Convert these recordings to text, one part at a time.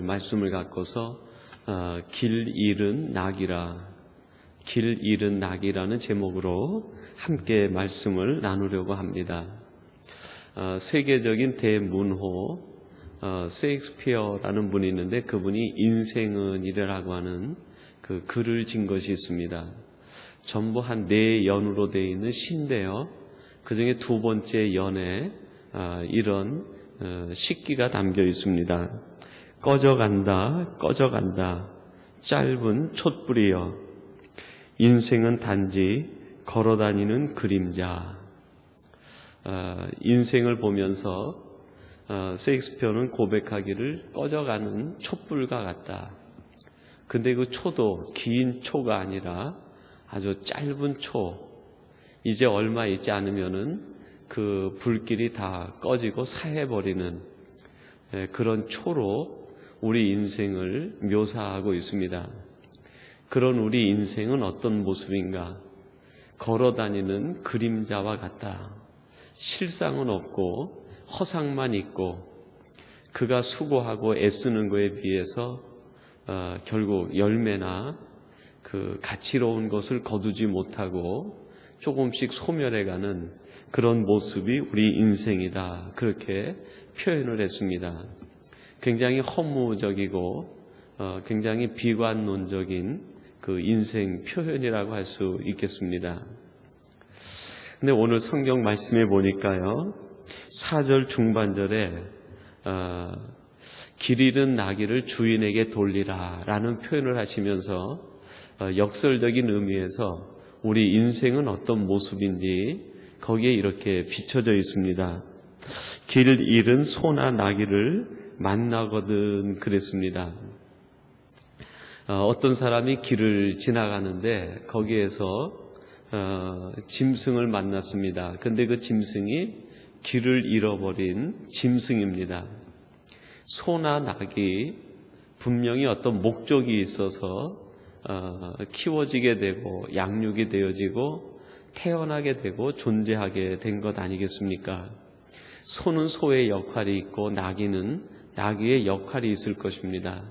말씀을 갖고서 길 잃은 낙이라, 길 잃은 낙이라는 제목으로 함께 말씀을 나누려고 합니다. 세계적인 대문호 셰익스피어라는 분이 있는데 그분이 인생은 이래라고 하는 그 글을 진 것이 있습니다. 전부 한 4연으로 되어 있는 시인데요, 그 중에 두 번째 연에 이런 식기가 담겨 있습니다. 꺼져간다, 꺼져간다, 짧은 촛불이여, 인생은 단지 걸어다니는 그림자. 인생을 보면서 셰익스피어는 고백하기를 꺼져가는 촛불과 같다. 근데 그 초도 긴 초가 아니라 아주 짧은 초, 이제 얼마 있지 않으면은 그 불길이 다 꺼지고 사해버리는 그런 초로 우리 인생을 묘사하고 있습니다. 그런 우리 인생은 어떤 모습인가? 걸어다니는 그림자와 같다. 실상은 없고 허상만 있고 그가 수고하고 애쓰는 것에 비해서 결국 열매나 그 가치로운 것을 거두지 못하고 조금씩 소멸해가는 그런 모습이 우리 인생이다. 그렇게 표현을 했습니다. 굉장히 허무적이고 굉장히 비관론적인 그 인생 표현이라고 할 수 있겠습니다. 근데 오늘 성경 말씀에 보니까요, 4절 중반절에 길 잃은 나귀를 주인에게 돌리라 라는 표현을 하시면서 역설적인 의미에서 우리 인생은 어떤 모습인지 거기에 이렇게 비춰져 있습니다. 길 잃은 소나 나귀를 만나거든 그랬습니다. 어떤 사람이 길을 지나가는데 거기에서 짐승을 만났습니다. 근데 그 짐승이 길을 잃어버린 짐승입니다. 소나 낙이 분명히 어떤 목적이 있어서 키워지게 되고 양육이 되어지고 태어나게 되고 존재하게 된 것 아니겠습니까? 소는 소의 역할이 있고 나귀는 나귀의 역할이 있을 것입니다.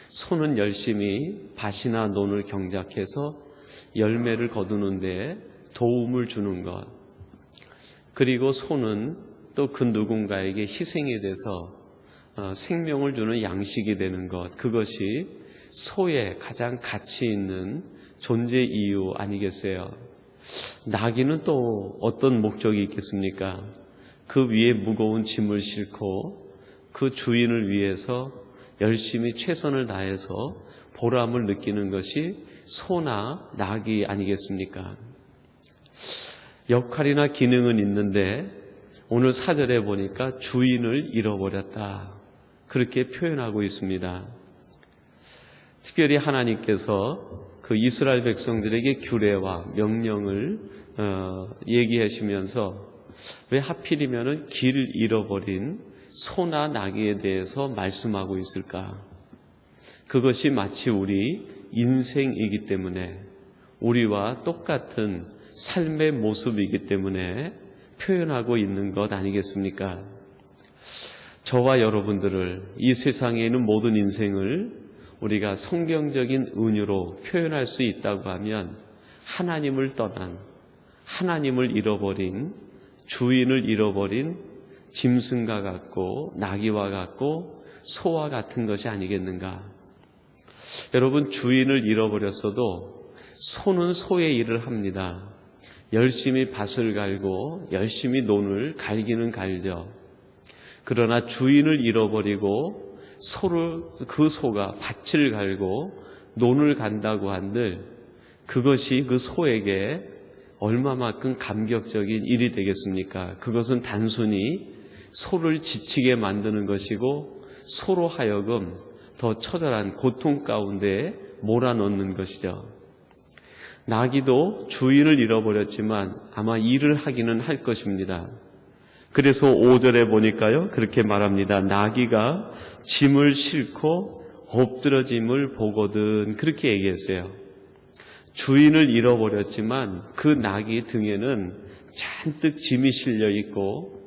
소는 열심히 밭이나 논을 경작해서 열매를 거두는데 도움을 주는 것, 그리고 소는 또 그 누군가에게 희생이 돼서 생명을 주는 양식이 되는 것, 그것이 소의 가장 가치 있는 존재 이유 아니겠어요? 나귀는 또 어떤 목적이 있겠습니까? 그 위에 무거운 짐을 싣고 그 주인을 위해서 열심히 최선을 다해서 보람을 느끼는 것이 소나 낙이 아니겠습니까? 역할이나 기능은 있는데 오늘 4절에 보니까 주인을 잃어버렸다, 그렇게 표현하고 있습니다. 특별히 하나님께서 그 이스라엘 백성들에게 규례와 명령을 얘기하시면서 왜 하필이면 길 잃어버린 소나 나귀에 대해서 말씀하고 있을까? 그것이 마치 우리 인생이기 때문에, 우리와 똑같은 삶의 모습이기 때문에 표현하고 있는 것 아니겠습니까? 저와 여러분들을, 이 세상에 있는 모든 인생을 우리가 성경적인 은유로 표현할 수 있다고 하면 하나님을 떠난, 하나님을 잃어버린, 주인을 잃어버린 짐승과 같고 나귀와 같고 소와 같은 것이 아니겠는가? 여러분, 주인을 잃어버렸어도 소는 소의 일을 합니다. 열심히 밭을 갈고 열심히 논을 갈기는 갈죠. 그러나 주인을 잃어버리고 그 소가 밭을 갈고 논을 간다고 한들 그것이 그 소에게 얼마만큼 감격적인 일이 되겠습니까? 그것은 단순히 소를 지치게 만드는 것이고 소로 하여금 더 처절한 고통 가운데 몰아넣는 것이죠. 나귀도 주인을 잃어버렸지만 아마 일을 하기는 할 것입니다. 그래서 5절에 보니까요, 그렇게 말합니다. 나귀가 짐을 싣고 엎드러짐을 보거든, 그렇게 얘기했어요. 주인을 잃어버렸지만 그 나귀 등에는 잔뜩 짐이 실려 있고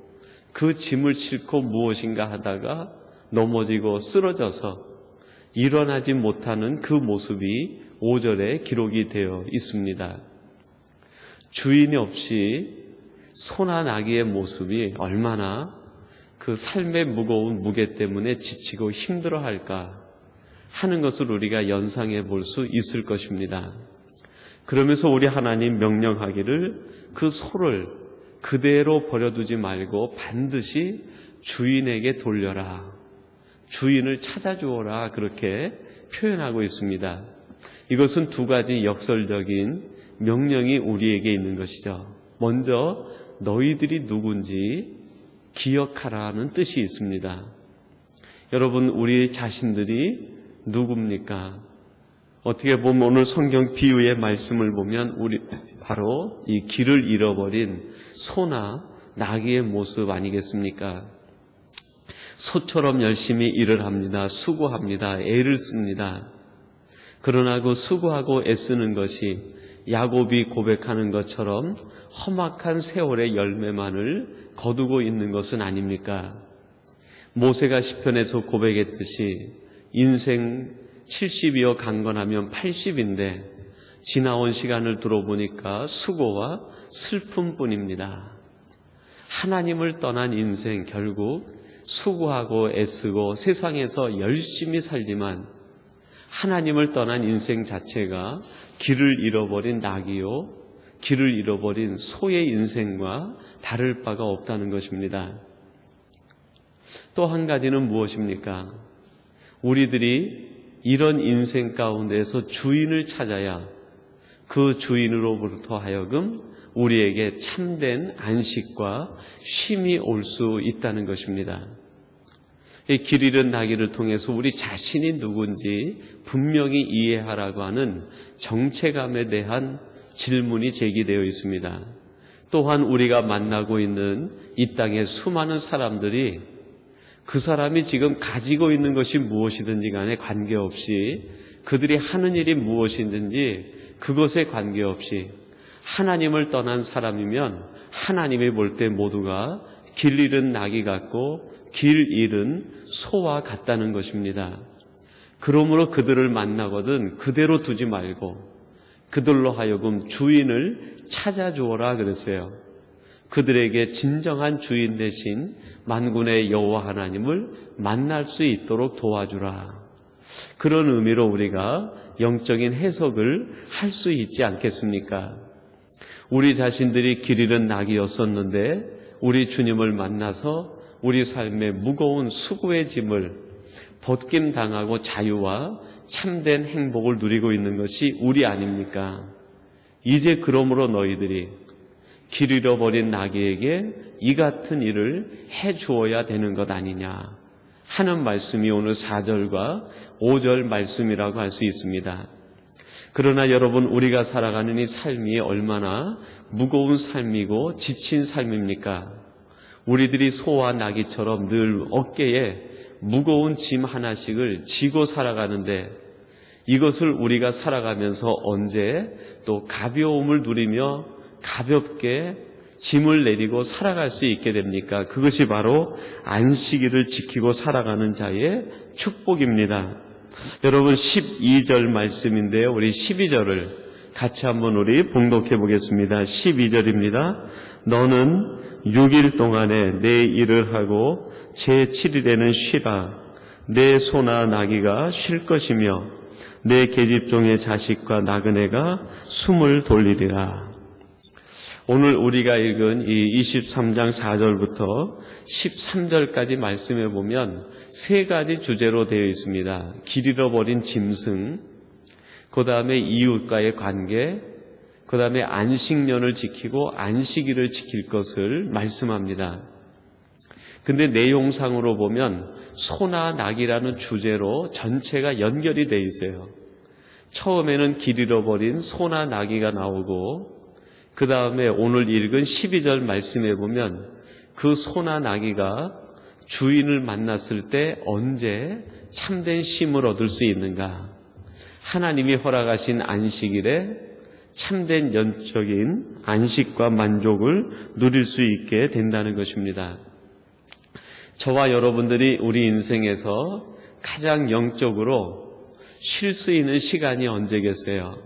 그 짐을 싣고 무엇인가 하다가 넘어지고 쓰러져서 일어나지 못하는 그 모습이 5절에 기록이 되어 있습니다. 주인이 없이 소나 나귀의 모습이 얼마나 그 삶의 무거운 무게 때문에 지치고 힘들어할까 하는 것을 우리가 연상해 볼 수 있을 것입니다. 그러면서 우리 하나님 명령하기를 그 소를 그대로 버려두지 말고 반드시 주인에게 돌려라. 주인을 찾아주어라. 그렇게 표현하고 있습니다. 이것은 두 가지 역설적인 명령이 우리에게 있는 것이죠. 먼저 너희들이 누군지 기억하라는 뜻이 있습니다. 여러분, 우리 자신들이 누굽니까? 어떻게 보면 오늘 성경 비유의 말씀을 보면 우리 바로 이 길을 잃어버린 소나 나귀의 모습 아니겠습니까? 소처럼 열심히 일을 합니다. 수고합니다. 애를 씁니다. 그러나 그 수고하고 애쓰는 것이 야곱이 고백하는 것처럼 험악한 세월의 열매만을 거두고 있는 것은 아닙니까? 모세가 시편에서 고백했듯이 인생 70이여 강건하면 80인데 지나온 시간을 들어보니까 수고와 슬픔뿐입니다. 하나님을 떠난 인생, 결국 수고하고 애쓰고 세상에서 열심히 살지만 하나님을 떠난 인생 자체가 길을 잃어버린 낙이요, 길을 잃어버린 소의 인생과 다를 바가 없다는 것입니다. 또 한 가지는 무엇입니까? 우리들이 이런 인생 가운데서 주인을 찾아야 그 주인으로부터 하여금 우리에게 참된 안식과 쉼이 올 수 있다는 것입니다. 이 길 잃은 나귀를 통해서 우리 자신이 누군지 분명히 이해하라고 하는 정체감에 대한 질문이 제기되어 있습니다. 또한 우리가 만나고 있는 이 땅의 수많은 사람들이 그 사람이 지금 가지고 있는 것이 무엇이든지 간에 관계없이, 그들이 하는 일이 무엇이든지 그것에 관계없이 하나님을 떠난 사람이면 하나님이 볼 때 모두가 길 잃은 나귀 같고 길 잃은 소와 같다는 것입니다. 그러므로 그들을 만나거든 그대로 두지 말고 그들로 하여금 주인을 찾아주어라 그랬어요. 그들에게 진정한 주인 대신 만군의 여호와 하나님을 만날 수 있도록 도와주라. 그런 의미로 우리가 영적인 해석을 할 수 있지 않겠습니까? 우리 자신들이 길 잃은 낙이었었는데 우리 주님을 만나서 우리 삶의 무거운 수고의 짐을 벗김 당하고 자유와 참된 행복을 누리고 있는 것이 우리 아닙니까? 이제 그러므로 너희들이 길 잃어버린 나귀에게 이 같은 일을 해 주어야 되는 것 아니냐 하는 말씀이 오늘 4절과 5절 말씀이라고 할 수 있습니다. 그러나 여러분, 우리가 살아가는 이 삶이 얼마나 무거운 삶이고 지친 삶입니까? 우리들이 소와 나귀처럼 늘 어깨에 무거운 짐 하나씩을 지고 살아가는데 이것을 우리가 살아가면서 언제 또 가벼움을 누리며 가볍게 짐을 내리고 살아갈 수 있게 됩니까? 그것이 바로 안식일을 지키고 살아가는 자의 축복입니다. 여러분, 12절 말씀인데요. 우리 12절을 같이 한번 우리 봉독해 보겠습니다. 12절입니다. 너는 6일 동안에 내 일을 하고 제7일에는 쉬라. 내 소나 나귀가 쉴 것이며 내 계집종의 자식과 나그네가 숨을 돌리리라. 오늘 우리가 읽은 이 23장 4절부터 13절까지 말씀해 보면 세 가지 주제로 되어 있습니다. 길 잃어버린 짐승, 그 다음에 이웃과의 관계, 그 다음에 안식년을 지키고 안식일을 지킬 것을 말씀합니다. 근데 내용상으로 보면 소나 낙이라는 주제로 전체가 연결이 되어 있어요. 처음에는 길 잃어버린 소나 나귀가 나오고 그 다음에 오늘 읽은 12절 말씀에 보면 그 소나 나귀가 주인을 만났을 때 언제 참된 쉼을 얻을 수 있는가? 하나님이 허락하신 안식일에 참된 영적인 안식과 만족을 누릴 수 있게 된다는 것입니다. 저와 여러분들이 우리 인생에서 가장 영적으로 쉴 수 있는 시간이 언제겠어요?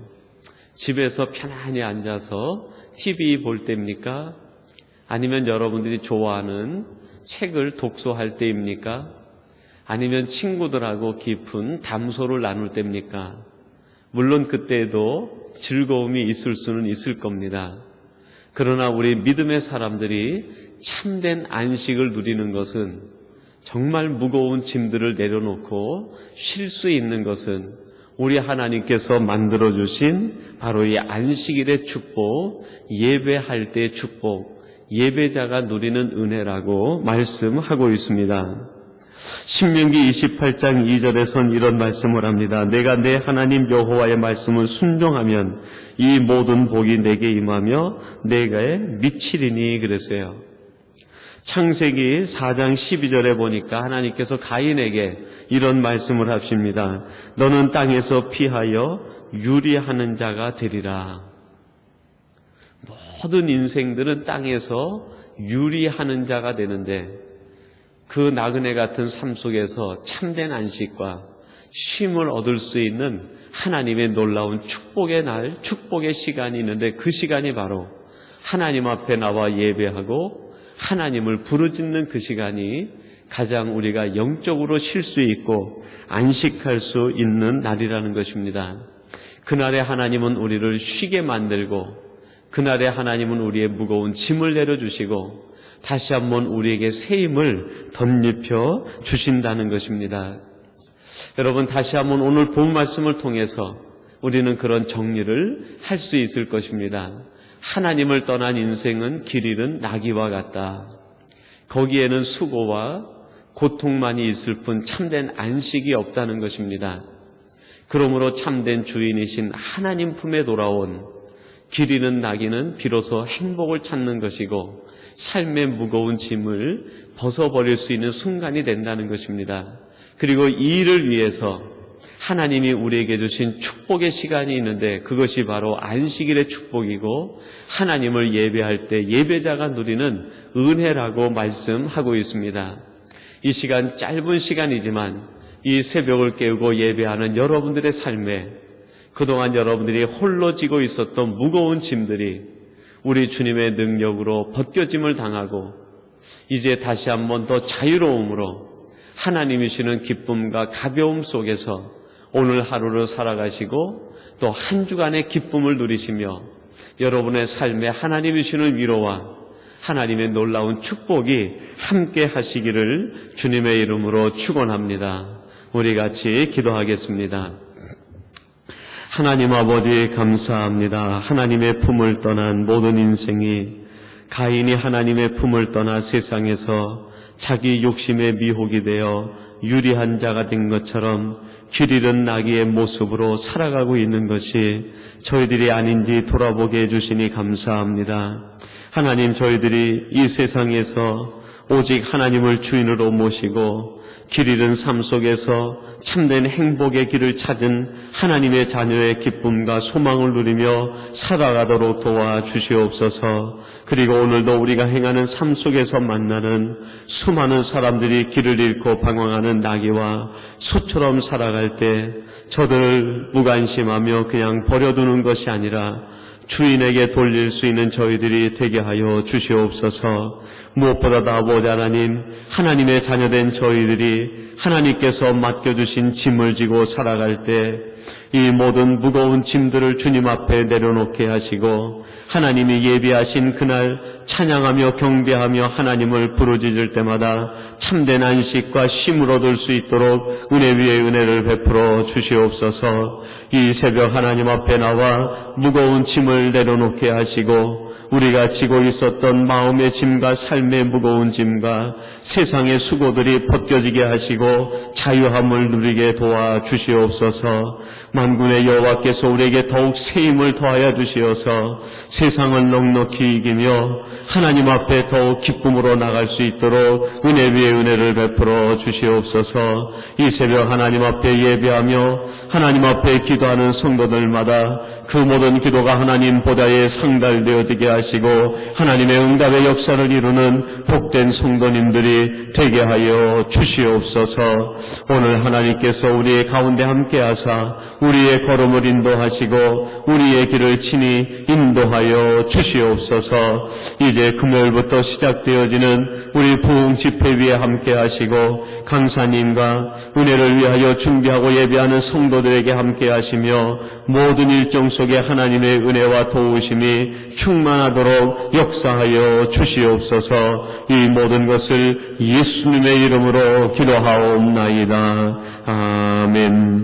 집에서 편안히 앉아서 TV 볼 때입니까? 아니면 여러분들이 좋아하는 책을 독서할 때입니까? 아니면 친구들하고 깊은 담소를 나눌 때입니까? 물론 그때에도 즐거움이 있을 수는 있을 겁니다. 그러나 우리 믿음의 사람들이 참된 안식을 누리는 것은, 정말 무거운 짐들을 내려놓고 쉴 수 있는 것은 우리 하나님께서 만들어주신 바로 이 안식일의 축복, 예배할 때의 축복, 예배자가 누리는 은혜라고 말씀하고 있습니다. 신명기 28장 2절에선 이런 말씀을 합니다. 내가 내 하나님 여호와의 말씀을 순종하면 이 모든 복이 내게 임하며 내게 미치리니 그랬어요. 창세기 4장 12절에 보니까 하나님께서 가인에게 이런 말씀을 하십니다. 너는 땅에서 피하여 유리하는 자가 되리라. 모든 인생들은 땅에서 유리하는 자가 되는데, 그 나그네 같은 삶 속에서 참된 안식과 쉼을 얻을 수 있는 하나님의 놀라운 축복의 날, 축복의 시간이 있는데, 그 시간이 바로 하나님 앞에 나와 예배하고 하나님을 부르짖는 그 시간이 가장 우리가 영적으로 쉴 수 있고 안식할 수 있는 날이라는 것입니다. 그날에 하나님은 우리를 쉬게 만들고, 그날에 하나님은 우리의 무거운 짐을 내려주시고 다시 한번 우리에게 새 힘을 덧입혀 주신다는 것입니다. 여러분, 다시 한번 오늘 본 말씀을 통해서 우리는 그런 정리를 할 수 있을 것입니다. 하나님을 떠난 인생은 길 잃은 나귀와 같다. 거기에는 수고와 고통만이 있을 뿐 참된 안식이 없다는 것입니다. 그러므로 참된 주인이신 하나님 품에 돌아온 길 잃은 나귀는 비로소 행복을 찾는 것이고 삶의 무거운 짐을 벗어버릴 수 있는 순간이 된다는 것입니다. 그리고 이 일을 위해서 하나님이 우리에게 주신 축복의 시간이 있는데, 그것이 바로 안식일의 축복이고 하나님을 예배할 때 예배자가 누리는 은혜라고 말씀하고 있습니다. 이 시간, 짧은 시간이지만 이 새벽을 깨우고 예배하는 여러분들의 삶에 그동안 여러분들이 홀로 지고 있었던 무거운 짐들이 우리 주님의 능력으로 벗겨짐을 당하고 이제 다시 한번 더 자유로움으로 하나님이시는 기쁨과 가벼움 속에서 오늘 하루를 살아가시고 또 한 주간의 기쁨을 누리시며 여러분의 삶에 하나님이시는 위로와 하나님의 놀라운 축복이 함께 하시기를 주님의 이름으로 축원합니다. 우리 같이 기도하겠습니다. 하나님 아버지, 감사합니다. 하나님의 품을 떠난 모든 인생이, 가인이 하나님의 품을 떠나 세상에서 자기 욕심의 미혹이 되어 유리한 자가 된 것처럼 길 잃은 나귀의 모습으로 살아가고 있는 것이 저희들이 아닌지 돌아보게 해주시니 감사합니다. 하나님, 저희들이 이 세상에서 오직 하나님을 주인으로 모시고 길 잃은 삶 속에서 참된 행복의 길을 찾은 하나님의 자녀의 기쁨과 소망을 누리며 살아가도록 도와주시옵소서. 그리고 오늘도 우리가 행하는 삶 속에서 만나는 수많은 사람들이 길을 잃고 방황하는 나귀와 소처럼 살아갈 때 저들을 무관심하며 그냥 버려두는 것이 아니라 주인에게 돌릴 수 있는 저희들이 되게 하여 주시옵소서. 무엇보다도 아버지 하나님, 하나님의 자녀된 저희들이 하나님께서 맡겨주신 짐을 지고 살아갈 때 이 모든 무거운 짐들을 주님 앞에 내려놓게 하시고 하나님이 예비하신 그날 찬양하며 경배하며 하나님을 부르짖을 때마다 참된 안식과 쉼을 얻을 수 있도록 은혜 위에 은혜를 베풀어 주시옵소서. 이 새벽 하나님 앞에 나와 무거운 짐을 내려놓게 하시고 우리가 지고 있었던 마음의 짐과 삶의 무거운 짐과 세상의 수고들이 벗겨지게 하시고 자유함을 누리게 도와주시옵소서. 만군의 여호와께서 우리에게 더욱 새 힘을 더하여 주시어서 세상을 넉넉히 이기며 하나님 앞에 더욱 기쁨으로 나갈 수 있도록 은혜 위에 은혜를 베풀어 주시옵소서. 이 새벽 하나님 앞에 예배하며 하나님 앞에 기도하는 성도들마다 그 모든 기도가 하나님 하나님 보좌에 상달되어지게 하시고 하나님의 응답의 역사를 이루는 복된 성도님들이 되게 하여 주시옵소서. 오늘 하나님께서 우리의 가운데 함께하사 우리의 걸음을 인도하시고 우리의 길을 친히 인도하여 주시옵소서. 이제 금요일부터 시작되어지는 우리 부흥 집회위에 함께하시고 강사님과 은혜를 위하여 준비하고 예배하는 성도들에게 함께하시며 모든 일정 속에 하나님의 은혜와 도우심이 충만하도록 역사하여 주시옵소서. 이 모든 것을 예수님의 이름으로 기도하옵나이다. 아멘.